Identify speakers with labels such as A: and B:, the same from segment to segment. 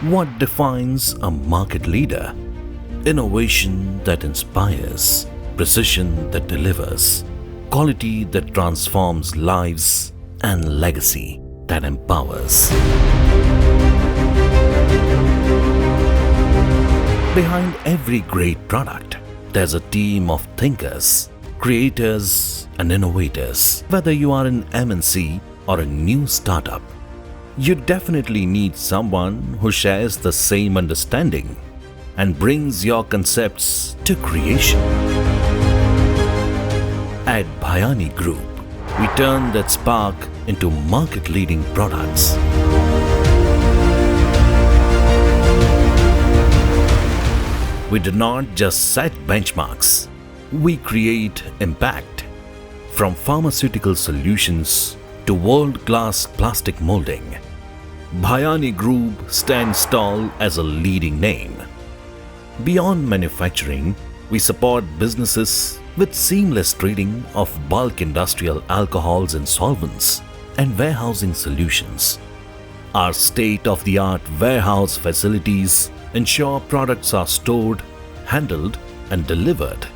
A: What defines a market leader? Innovation that inspires, precision that delivers, quality that transforms lives, and legacy that empowers. Behind every great product, there's a team of thinkers, creators, and innovators. Whether you are an MNC or a new startup, you definitely need someone who shares the same understanding and brings your concepts to creation. At Bhayani Group, we turn that spark into market-leading products. We do not just set benchmarks, we create impact. From pharmaceutical solutions to world-class plastic molding, Bhayani Group stands tall as a leading name. Beyond manufacturing, we support businesses with seamless trading of bulk industrial alcohols and solvents and warehousing solutions. Our state-of-the-art warehouse facilities ensure products are stored, handled, and delivered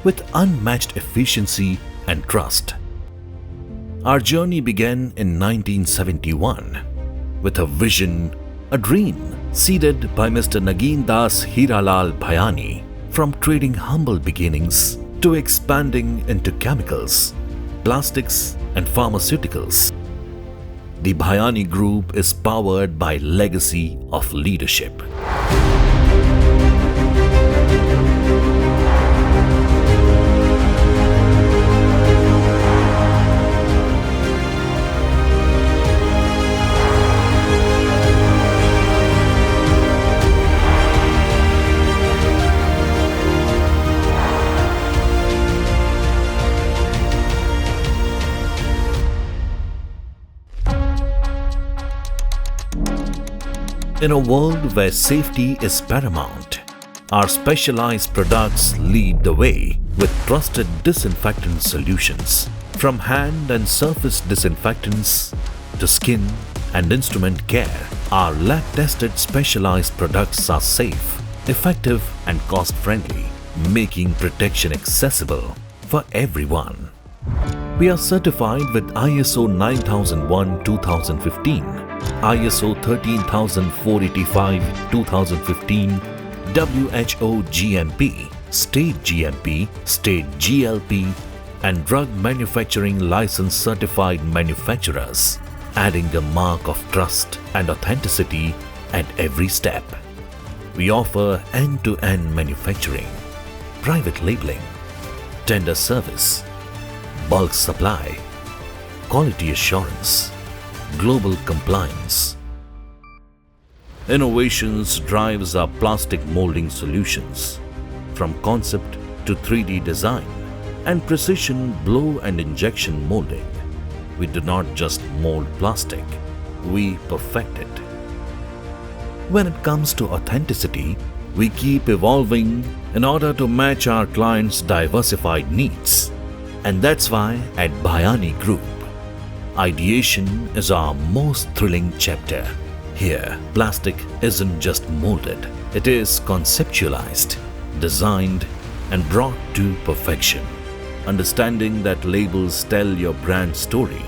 A: with unmatched efficiency and trust. Our journey began in 1971 with a vision, a dream seeded by Mr. Nagin Das Hiralal Bhayani. From trading humble beginnings to expanding into chemicals, plastics, and pharmaceuticals, the Bhayani Group is powered by legacy of leadership. In a world where safety is paramount, our specialized products lead the way with trusted disinfectant solutions. From hand and surface disinfectants to skin and instrument care, our lab-tested specialized products are safe, effective, and cost-friendly, making protection accessible for everyone. We are certified with ISO 9001-2015, ISO 13485-2015, WHO GMP, State GMP, State GLP, and Drug Manufacturing License Certified manufacturers, adding a mark of trust and authenticity at every step. We offer end-to-end manufacturing, private labeling, tender service, bulk supply, quality assurance, global compliance. Innovations drives our plastic molding solutions, from concept to 3D design and precision blow and injection molding. We do not just mold plastic, we perfect it. When it comes to authenticity, we keep evolving in order to match our clients' diversified needs. And that's why at Bhayani Group, ideation is our most thrilling chapter. Here, plastic isn't just molded, it is conceptualized, designed, and brought to perfection. Understanding that labels tell your brand story,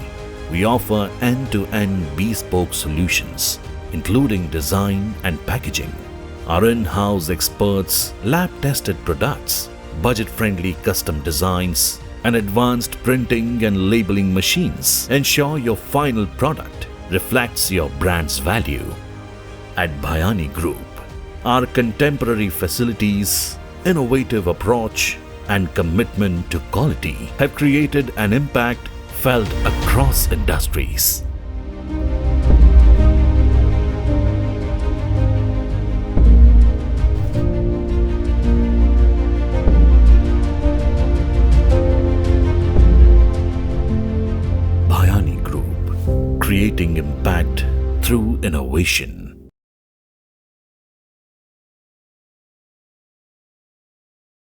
A: we offer end-to-end bespoke solutions, including design and packaging. Our in-house experts, lab-tested products, budget-friendly custom designs, and advanced printing and labeling machines ensure your final product reflects your brand's value. At Bhayani Group, our contemporary facilities, innovative approach, and commitment to quality have created an impact felt across industries. Bhayani Group, creating impact through innovation.